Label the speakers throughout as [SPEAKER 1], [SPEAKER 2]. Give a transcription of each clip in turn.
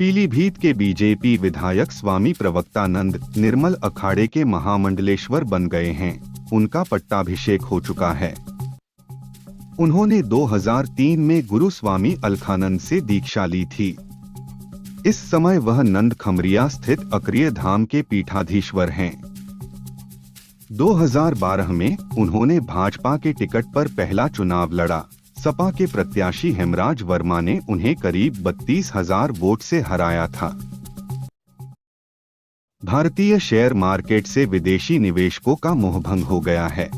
[SPEAKER 1] पीलीभीत के बीजेपी विधायक स्वामी प्रवक्तानंद निर्मल अखाड़े के महामंडलेश्वर बन गए हैं। उनका पट्टाभिषेक हो चुका है। उन्होंने 2003 में गुरु स्वामी अलखानंद से दीक्षा ली थी। इस समय वह नंद खमरिया स्थित अक्रिय धाम के पीठाधीश्वर हैं। 2012 में उन्होंने भाजपा के टिकट पर पहला चुनाव लड़ा। सपा के प्रत्याशी हेमराज वर्मा ने उन्हें करीब 32,000 वोट से हराया था। भारतीय शेयर मार्केट से विदेशी निवेशकों का मोहभंग हो गया है।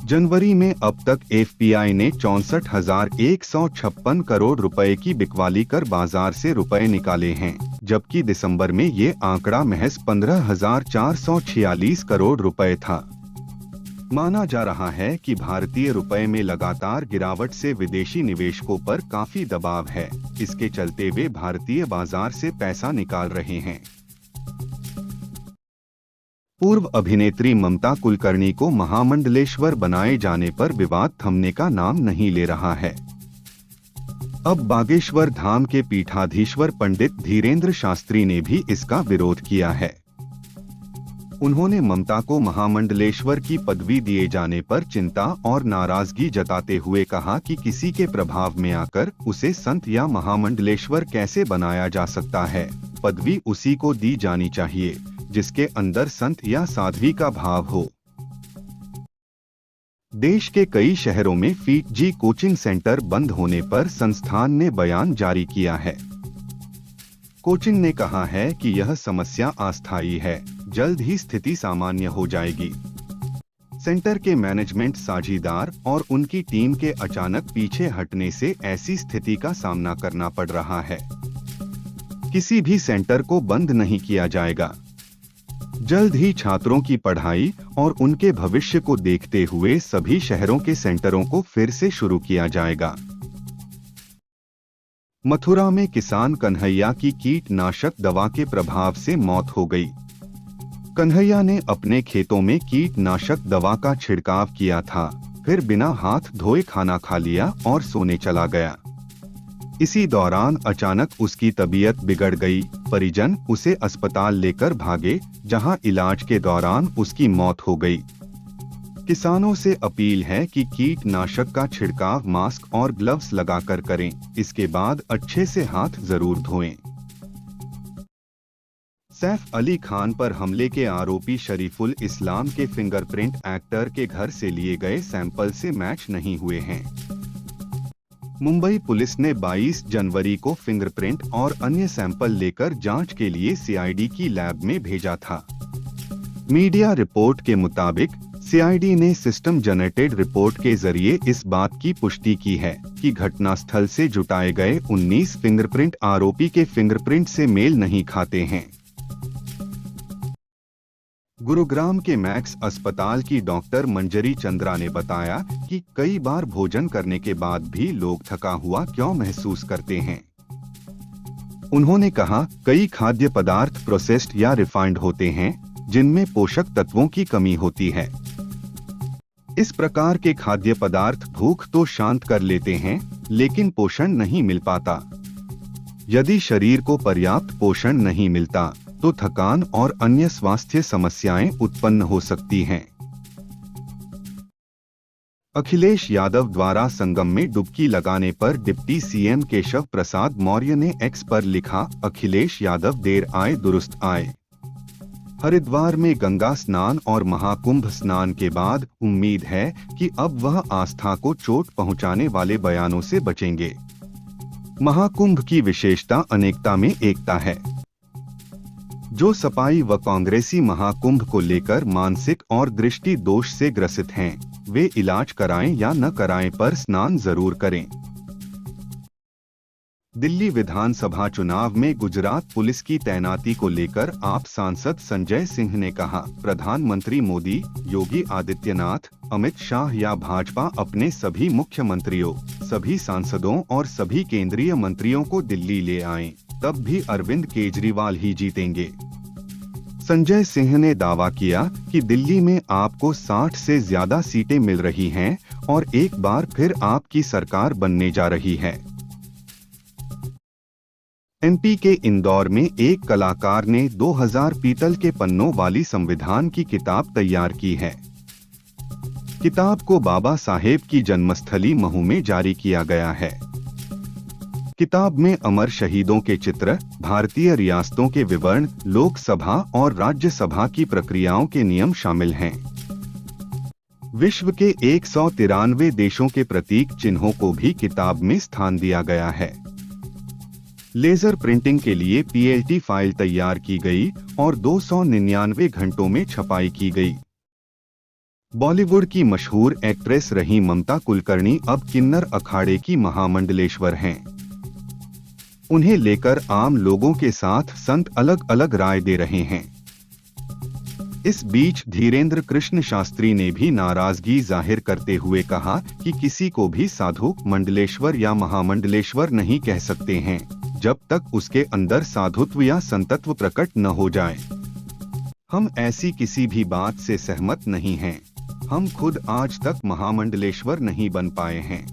[SPEAKER 1] जनवरी में अब तक एफपीआई ने 64,156 करोड़ रुपए की बिकवाली कर बाजार से रुपए निकाले हैं, जबकि दिसंबर में ये आंकड़ा महज 15,446 करोड़ रुपए था। माना जा रहा है कि भारतीय रुपए में लगातार गिरावट से विदेशी निवेशकों पर काफी दबाव है। इसके चलते वे भारतीय बाजार से पैसा निकाल रहे हैं। पूर्व अभिनेत्री ममता कुलकर्णी को महामंडलेश्वर बनाए जाने पर विवाद थमने का नाम नहीं ले रहा है। अब बागेश्वर धाम के पीठाधीश्वर पंडित धीरेन्द्र शास्त्री ने भी इसका विरोध किया है। उन्होंने ममता को महामंडलेश्वर की पदवी दिए जाने पर चिंता और नाराजगी जताते हुए कहा कि किसी के प्रभाव में आकर उसे संत या महामंडलेश्वर कैसे बनाया जा सकता है। पदवी उसी को दी जानी चाहिए जिसके अंदर संत या साध्वी का भाव हो। देश के कई शहरों में फीटजी कोचिंग सेंटर बंद होने पर संस्थान ने बयान जारी किया है। कोचिंग ने कहा है कि यह समस्या अस्थायी है, जल्द ही स्थिति सामान्य हो जाएगी। सेंटर के मैनेजमेंट साझीदार और उनकी टीम के अचानक पीछे हटने से ऐसी स्थिति का सामना करना पड़ रहा है। किसी भी सेंटर को बंद नहीं किया जाएगा। जल्द ही छात्रों की पढ़ाई और उनके भविष्य को देखते हुए सभी शहरों के सेंटरों को फिर से शुरू किया जाएगा। मथुरा में किसान कन्हैया की कीटनाशक दवा के प्रभाव से मौत हो गई। कन्हैया ने अपने खेतों में कीटनाशक दवा का छिड़काव किया था, फिर बिना हाथ धोए खाना खा लिया और सोने चला गया। इसी दौरान अचानक उसकी तबीयत बिगड़ गई। परिजन उसे अस्पताल लेकर भागे, जहां इलाज के दौरान उसकी मौत हो गई। किसानों से अपील है कि कीटनाशक का छिड़काव मास्क और ग्लव्स लगाकर करें। इसके बाद अच्छे से हाथ जरूर धोएं। सैफ अली खान पर हमले के आरोपी शरीफुल इस्लाम के फिंगरप्रिंट एक्टर के घर से लिए गए सैंपल से मैच नहीं हुए हैं। मुंबई पुलिस ने 22 जनवरी को फिंगरप्रिंट और अन्य सैंपल लेकर जांच के लिए सीआईडी की लैब में भेजा था। मीडिया रिपोर्ट के मुताबिक सीआईडी ने सिस्टम जनरेटेड रिपोर्ट के जरिए इस बात की पुष्टि की है कि घटनास्थल से जुटाए गए 19 फिंगरप्रिंट आरोपी के फिंगरप्रिंट से मेल नहीं खाते हैं। गुरुग्राम के मैक्स अस्पताल की डॉक्टर मंजरी चंद्रा ने बताया कि कई बार भोजन करने के बाद भी लोग थका हुआ क्यों महसूस करते हैं। उन्होंने कहा, कई खाद्य पदार्थ प्रोसेस्ड या रिफाइंड होते हैं जिनमें पोषक तत्वों की कमी होती है। इस प्रकार के खाद्य पदार्थ भूख तो शांत कर लेते हैं, लेकिन पोषण नहीं मिल पाता। यदि शरीर को पर्याप्त पोषण नहीं मिलता तो थकान और अन्य स्वास्थ्य समस्याएं उत्पन्न हो सकती हैं। अखिलेश यादव द्वारा संगम में डुबकी लगाने पर डिप्टी सीएम केशव प्रसाद मौर्य ने एक्स पर लिखा, अखिलेश यादव देर आए दुरुस्त आए। हरिद्वार में गंगा स्नान और महाकुंभ स्नान के बाद उम्मीद है कि अब वह आस्था को चोट पहुंचाने वाले बयानों से बचेंगे। महाकुंभ की विशेषता अनेकता में एकता है। जो सपाई व कांग्रेसी महाकुंभ को लेकर मानसिक और दृष्टि दोष से ग्रसित हैं, वे इलाज कराएं या न कराएं पर स्नान जरूर करें। दिल्ली विधानसभा चुनाव में गुजरात पुलिस की तैनाती को लेकर आप सांसद संजय सिंह ने कहा, प्रधानमंत्री मोदी, योगी आदित्यनाथ, अमित शाह या भाजपा अपने सभी मुख्यमंत्रियों, सभी सांसदों और सभी केंद्रीय मंत्रियों को दिल्ली ले आएं, तब भी अरविंद केजरीवाल ही जीतेंगे। संजय सिंह ने दावा किया कि दिल्ली में आपको 60 से ज्यादा सीटें मिल रही हैं और एक बार फिर आपकी सरकार बनने जा रही है। एमपी के इंदौर में एक कलाकार ने 2000 पीतल के पन्नों वाली संविधान की किताब तैयार की है। किताब को बाबा साहेब की जन्मस्थली महू में जारी किया गया है। किताब में अमर शहीदों के चित्र, भारतीय रियासतों के विवरण, लोकसभा और राज्यसभा की प्रक्रियाओं के नियम शामिल हैं। विश्व के 193 देशों के प्रतीक चिन्हों को भी किताब में स्थान दिया गया है। लेजर प्रिंटिंग के लिए पीएलटी फाइल तैयार की गई और 299 घंटों में छपाई की गई। बॉलीवुड की मशहूर एक्ट्रेस रही ममता कुलकर्णी अब किन्नर अखाड़े की महामंडलेश्वर हैं। उन्हें लेकर आम लोगों के साथ संत अलग अलग राय दे रहे हैं। इस बीच धीरेन्द्र कृष्ण शास्त्री ने भी नाराजगी जाहिर करते हुए कहा कि किसी को भी साधु, मंडलेश्वर या महामंडलेश्वर नहीं कह सकते हैं जब तक उसके अंदर साधुत्व या संतत्व प्रकट न हो जाए। हम ऐसी किसी भी बात से सहमत नहीं हैं। हम खुद आज तक महामंडलेश्वर नहीं बन पाए हैं।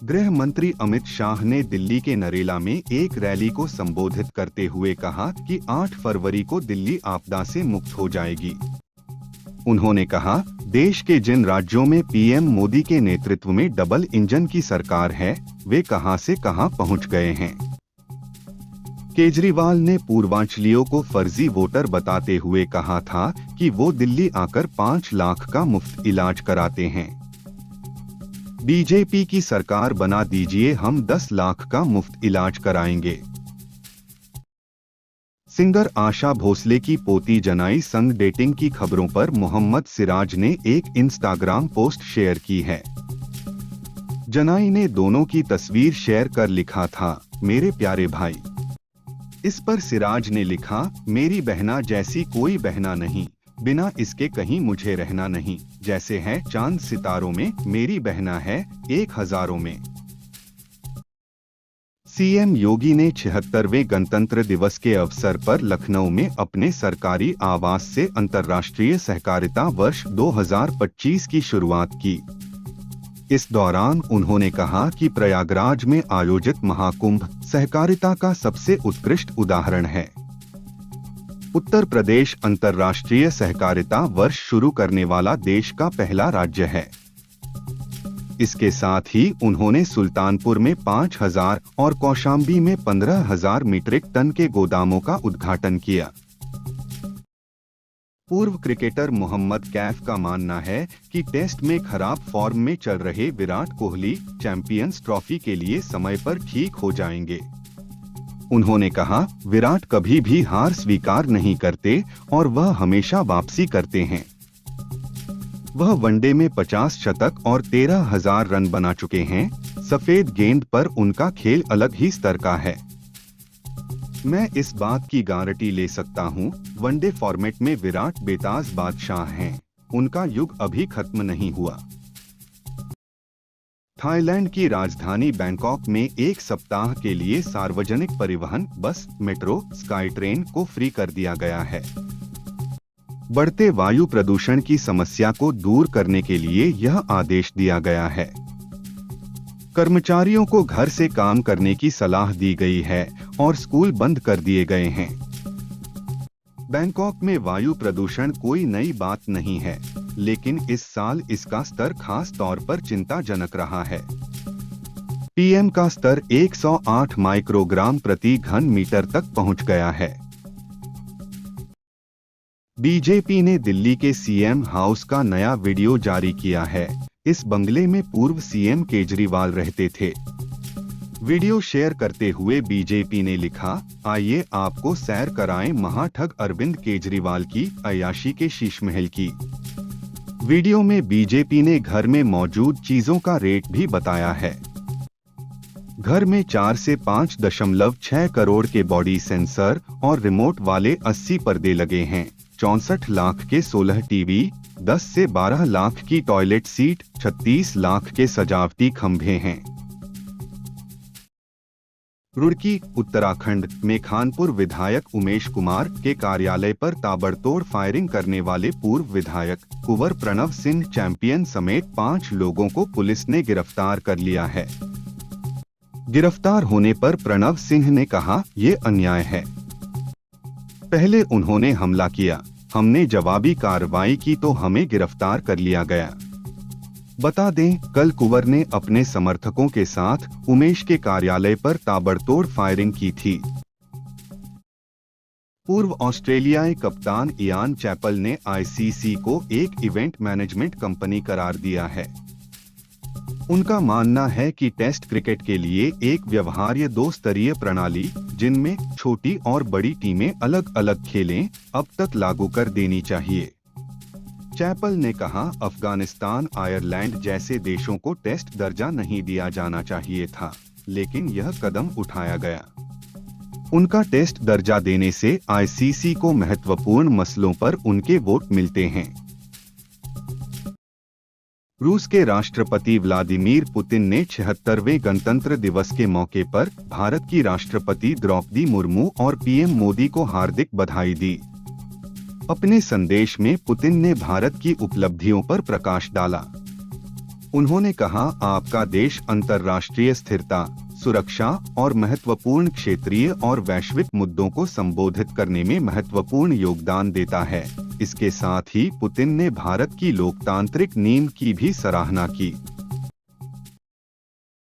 [SPEAKER 1] गृह मंत्री अमित शाह ने दिल्ली के नरेला में एक रैली को संबोधित करते हुए कहा कि 8 फरवरी को दिल्ली आपदा से मुक्त हो जाएगी। उन्होंने कहा, देश के जिन राज्यों में पीएम मोदी के नेतृत्व में डबल इंजन की सरकार है, वे कहां से कहां पहुंच गए हैं। केजरीवाल ने पूर्वांचलियों को फर्जी वोटर बताते हुए कहा था कि वो दिल्ली आकर 5 लाख का मुफ्त इलाज कराते हैं। बीजेपी की सरकार बना दीजिए, हम 10 लाख का मुफ्त इलाज कराएंगे। सिंगर आशा भोसले की पोती जनाई संग डेटिंग की खबरों पर मोहम्मद सिराज ने एक इंस्टाग्राम पोस्ट शेयर की है। जनाई ने दोनों की तस्वीर शेयर कर लिखा था, मेरे प्यारे भाई। इस पर सिराज ने लिखा, मेरी बहना जैसी कोई बहना नहीं, बिना इसके कहीं मुझे रहना नहीं, जैसे है चांद सितारों में, मेरी बहना है 1000 में। सीएम योगी ने 76वें गणतंत्र दिवस के अवसर पर लखनऊ में अपने सरकारी आवास से अंतर्राष्ट्रीय सहकारिता वर्ष 2025 की शुरुआत की। इस दौरान उन्होंने कहा कि प्रयागराज में आयोजित महाकुंभ सहकारिता का सबसे उत्कृष्ट उदाहरण है। उत्तर प्रदेश अंतर्राष्ट्रीय सहकारिता वर्ष शुरू करने वाला देश का पहला राज्य है। इसके साथ ही उन्होंने सुल्तानपुर में 5000 और कौशाम्बी में 15000 मीट्रिक टन के गोदामों का उद्घाटन किया। पूर्व क्रिकेटर मोहम्मद कैफ का मानना है कि टेस्ट में खराब फॉर्म में चल रहे विराट कोहली चैंपियंस ट्रॉफी के लिए समय पर ठीक हो जाएंगे। उन्होंने कहा, विराट कभी भी हार स्वीकार नहीं करते और वह हमेशा वापसी करते हैं। वह वनडे में 50 शतक और 13,000 रन बना चुके हैं। सफेद गेंद पर उनका खेल अलग ही स्तर का है। मैं इस बात की गारंटी ले सकता हूं, वनडे फॉर्मेट में विराट बेताज बादशाह हैं। उनका युग अभी खत्म नहीं हुआ। थाईलैंड की राजधानी बैंकॉक में एक सप्ताह के लिए सार्वजनिक परिवहन बस, मेट्रो, स्काई ट्रेन को फ्री कर दिया गया है। बढ़ते वायु प्रदूषण की समस्या को दूर करने के लिए यह आदेश दिया गया है। कर्मचारियों को घर से काम करने की सलाह दी गई है और स्कूल बंद कर दिए गए हैं। बैंकॉक में वायु प्रदूषण कोई नई बात नहीं है, लेकिन इस साल इसका स्तर खास तौर पर चिंताजनक रहा है। पीएम का स्तर 108 माइक्रोग्राम प्रति घन मीटर तक पहुंच गया है। बीजेपी ने दिल्ली के सीएम हाउस का नया वीडियो जारी किया है। इस बंगले में पूर्व सीएम केजरीवाल रहते थे। वीडियो शेयर करते हुए बीजेपी ने लिखा, आइए आपको सैर कराएं महाठग अरविंद केजरीवाल की अय्याशी के शीश महल की। वीडियो में बीजेपी ने घर में मौजूद चीजों का रेट भी बताया है। घर में 4 से 5.6 करोड़ के बॉडी सेंसर और रिमोट वाले 80 पर्दे लगे हैं। 64 लाख के 16 टीवी, 10 से 12 लाख की टॉयलेट सीट, 36 लाख के सजावटी खंभे हैं। रुड़की, उत्तराखंड में खानपुर विधायक उमेश कुमार के कार्यालय पर ताबड़तोड़ फायरिंग करने वाले पूर्व विधायक कुंवर प्रणव सिंह चैंपियन समेत 5 लोगों को पुलिस ने गिरफ्तार कर लिया है। गिरफ्तार होने पर प्रणव सिंह ने कहा, ये अन्याय है। पहले उन्होंने हमला किया, हमने जवाबी कार्रवाई की तो हमें गिरफ्तार कर लिया गया। बता दें, कल कुंवर ने अपने समर्थकों के साथ उमेश के कार्यालय पर ताबड़तोड़ फायरिंग की थी। पूर्व ऑस्ट्रेलियाई कप्तान इयान चैपल ने आईसीसी को एक इवेंट मैनेजमेंट कंपनी करार दिया है। उनका मानना है कि टेस्ट क्रिकेट के लिए एक व्यवहार्य दो स्तरीय प्रणाली, जिनमें छोटी और बड़ी टीमें अलग अलग खेलें, अब तक लागू कर देनी चाहिए। चैपल ने कहा, अफगानिस्तान, आयरलैंड जैसे देशों को टेस्ट दर्जा नहीं दिया जाना चाहिए था, लेकिन यह कदम उठाया गया। उनका टेस्ट दर्जा देने से आईसीसी को महत्वपूर्ण मसलों पर उनके वोट मिलते हैं। रूस के राष्ट्रपति व्लादिमीर पुतिन ने 76वें गणतंत्र दिवस के मौके पर भारत की राष्ट्रपति द्रौपदी मुर्मू और पीएम मोदी को हार्दिक बधाई दी। अपने संदेश में पुतिन ने भारत की उपलब्धियों पर प्रकाश डाला। उन्होंने कहा, आपका देश अंतर्राष्ट्रीय स्थिरता, सुरक्षा और महत्वपूर्ण क्षेत्रीय और वैश्विक मुद्दों को संबोधित करने में महत्वपूर्ण योगदान देता है। इसके साथ ही पुतिन ने भारत की लोकतांत्रिक नींव की भी सराहना की।